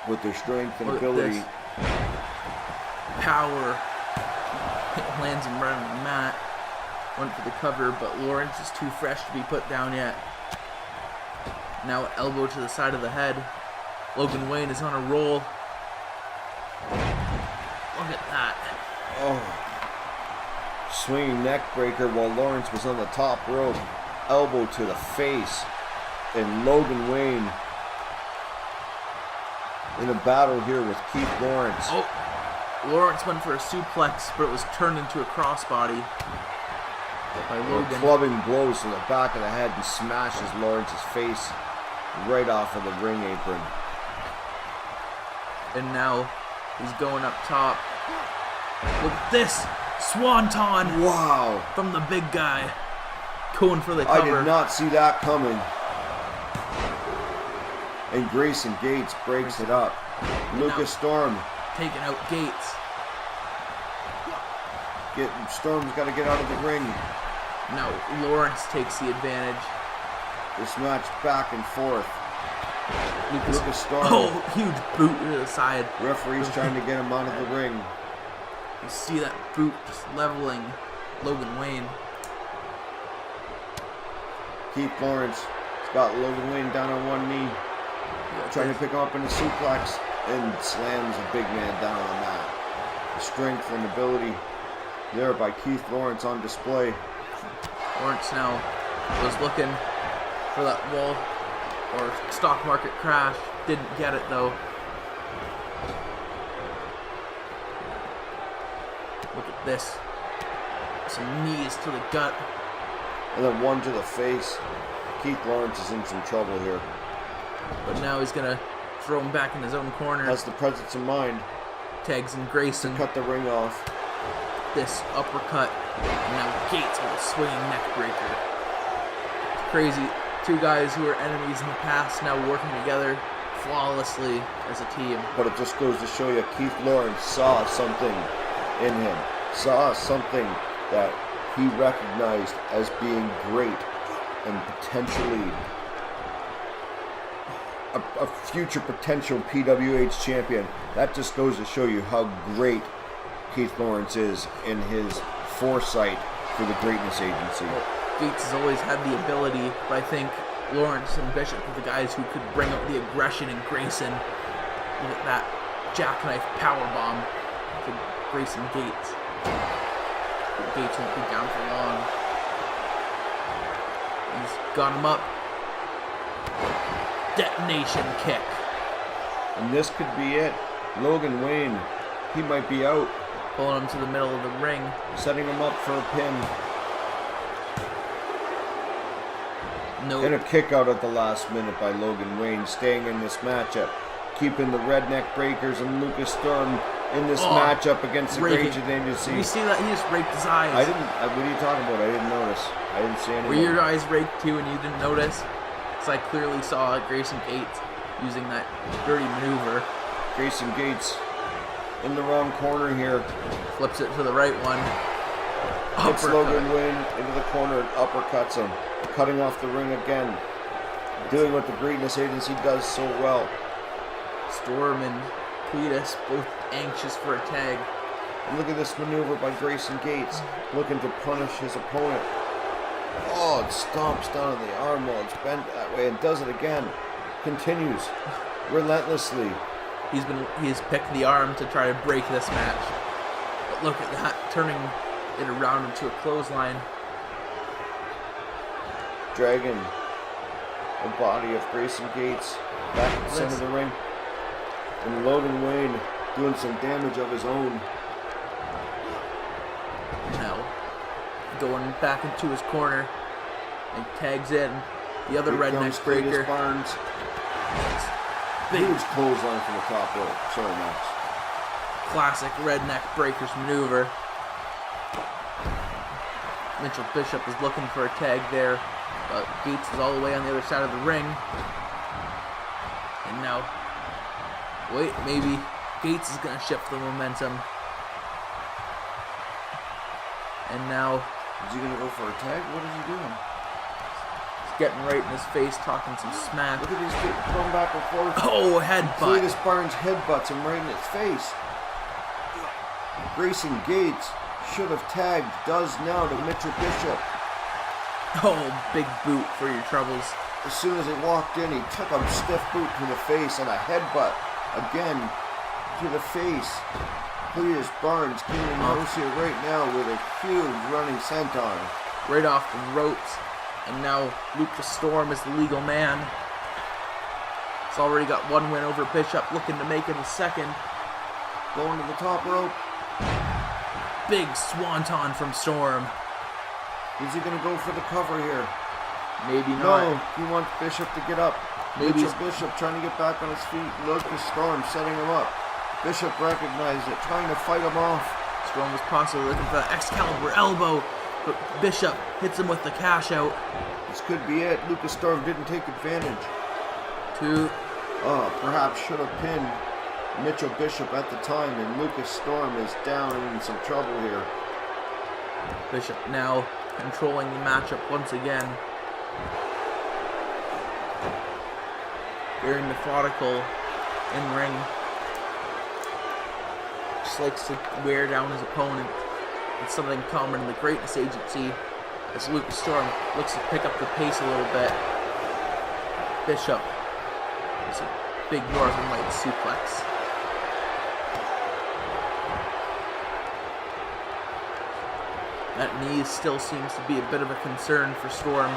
with their strength and ability. Power. It lands him right on the mat. Went for the cover, but Lawrence is too fresh to be put down yet. Now elbow to the side of the head. Logan Wayne is on a roll. Look at that. Oh. Swinging neck breaker while Lawrence was on the top rope. Elbow to the face. And Logan Wayne in a battle here with Keith Lawrence. Oh, Lawrence went for a suplex, but it was turned into a crossbody by Logan. Clubbing blows to the back of the head and smashes Lawrence's face right off of the ring apron. And now he's going up top. Look at this! Swanton! Wow! From the big guy. Going for the cover. I did not see that coming. And Grayson Gates breaks it up. Lucas Storm taking out Gates. Storm's got to get out of the ring. Now Lawrence takes the advantage. This match back and forth. Lucas Storm. Oh, huge boot to the side. Referee's trying to get him out of the ring. You see that boot just leveling Logan Wayne. Keith Lawrence has got Logan Wayne down on one knee. Trying to pick him up in a suplex and slams a big man down on the mat. The strength and ability there by Keith Lawrence on display. Lawrence now was looking for that wall or stock market crash. Didn't get it though. Look at this. Some knees to the gut. And then one to the face. Keith Lawrence is in some trouble here. But now he's going to throw him back in his own corner. Has the presence of mind. Tags in Grayson. Cut the ring off. This uppercut. And now Gates with a swinging neck breaker. It's crazy. Two guys who were enemies in the past now working together flawlessly as a team. But it just goes to show you Keith Lawrence saw something in him. Saw something that he recognized as being great and potentially a future potential PWH champion. That just goes to show you how great Keith Lawrence is in his foresight for the Greatness Agency. Gates has always had the ability, but I think Lawrence and Bishop are the guys who could bring out the aggression in Grayson. Look at that jackknife powerbomb to Grayson Gates. But Gates won't be down for long. He's got him up. Detonation kick. And this could be it. Logan Wayne, he might be out. Pulling him to the middle of the ring. Setting him up for a pin. Nope. And a kick out at the last minute by Logan Wayne, staying in this matchup. Keeping the Redneck Breakers and Lucas Storm in this matchup against the Greatness Agency. You see that? He just raked his eyes. I didn't. What are you talking about? I didn't notice. I didn't see anything. Were your eyes raked too and you didn't notice? Because I clearly saw Grayson Gates using that dirty maneuver. Grayson Gates in the wrong corner here. Flips it to the right one. Puts Uppercut. Logan Wayne into the corner and uppercuts him. Cutting off the ring again. Doing what the Greatness Agency does so well. Storm and Cletus both anxious for a tag. And look at this maneuver by Grayson Gates. Looking to punish his opponent. Oh, it stomps down on the arm while it's bent that way and does it again. Continues relentlessly. He's picked the arm to try to break this match. But look at that, turning it around into a clothesline. dragging the body of Grayson Gates back to the center of the ring. And Logan Wayne doing some damage of his own. Now, going back into his corner and tags in the other redneck breaker. Barnes. Big Huge clothesline from the top rope. Sorry, Max. classic redneck breakers maneuver. Mitchell Bishop is looking for a tag there, but Gates is all the way on the other side of the ring. And now, wait, maybe Gates is going to shift the momentum. And now, is he going to go for a tag? What is he doing? he's getting right in his face, talking some smack. Look at these people going back and forth. Oh, headbutt. Cletus Barnes headbutts him right in his face. Grayson Gates should have tagged, does now, to Mitchell Bishop. Oh, big boot for your troubles. As soon as he walked in, he took a stiff boot to the face and a headbutt again to the face. Cletus Barnes getting nose here right now with a huge running senton. Right off the ropes. And now Lucas Storm is the legal man. He's already got one win over Bishop, looking to make it a second. Going to the top rope. Big swanton from Storm. Is he going to go for the cover here? Maybe not. No, he wants Bishop to get up. Maybe Mitchell Bishop trying to get back on his feet. Lucas Storm setting him up. Bishop recognized it, trying to fight him off. Storm was possibly looking for that Excalibur elbow, but Bishop hits him with the cash out. This could be it. Lucas Storm didn't take advantage. Perhaps should have pinned Mitchell Bishop at the time, and Lucas Storm is down and in some trouble here. Bishop now controlling the matchup once again. Very methodical in ring. Just likes to wear down his opponent. It's something common in the Greatness Agency as Lucas Storm looks to pick up the pace a little bit. Bishop is a big Northern Light suplex. That knee still seems to be a bit of a concern for Storm,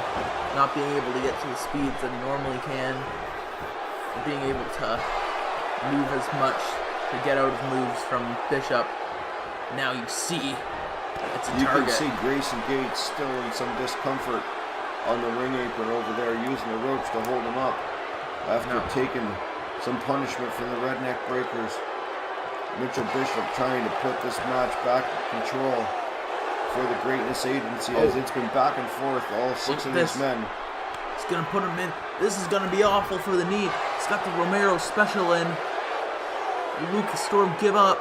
not being able to get to the speeds that he normally can, and being able to move as much to get out of moves from Bishop. Now you see it's a target. You can see Grayson Gates still in some discomfort on the ring apron over there, using the ropes to hold him up after taking some punishment from the Redneck Breakers. Mitchell Bishop trying to put this match back in control for the Greatness Agency, as it's been back and forth, all six of these men. He's going to put him in. This is going to be awful for the knee. He's got the Romero special in. Will Lucas Storm give up?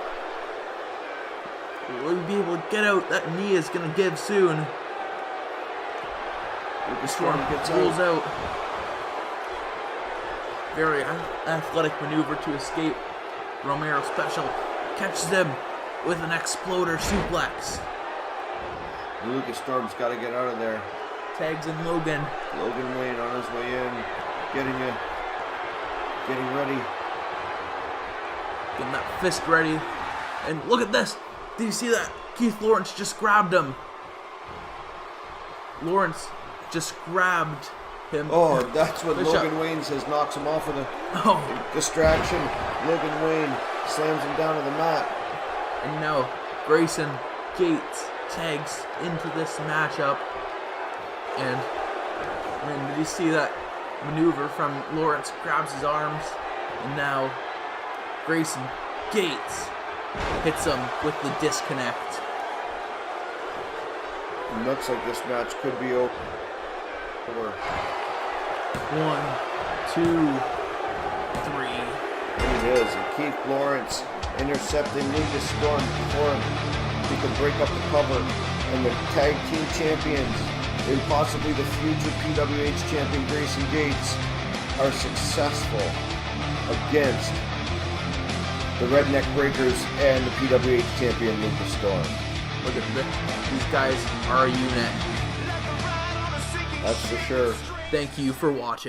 Will he be able to get out? That knee is going to give soon. Lucas Storm pulls out. Very athletic maneuver to escape. Romero special catches him with an exploder suplex. Lucas Storm's got to get out of there. Tags in Logan. Logan Wayne on his way in, getting ready. Getting that fist ready. And look at this. Did you see that? Keith Lawrence just grabbed him. Lawrence just grabbed him. Oh, that's what Bishop. Logan Wayne says, knocks him off with a distraction. Logan Wayne slams him down to the mat. And now Grayson Gates tags into this matchup. And did you see that maneuver from Lawrence? Grabs his arms. And now Grayson Gates hits him with the disconnect. It looks like this match could be over. 1, 2, 3. It is. And Keith Lawrence intercepting Lucas Storm before he could break up the cover. And the tag team champions, and possibly the future PWH champion Grayson Gates, are successful against the Redneck Breakers and the PWH champion Lucas Storm. Look at this. These guys are a unit. That's for sure. Thank you for watching.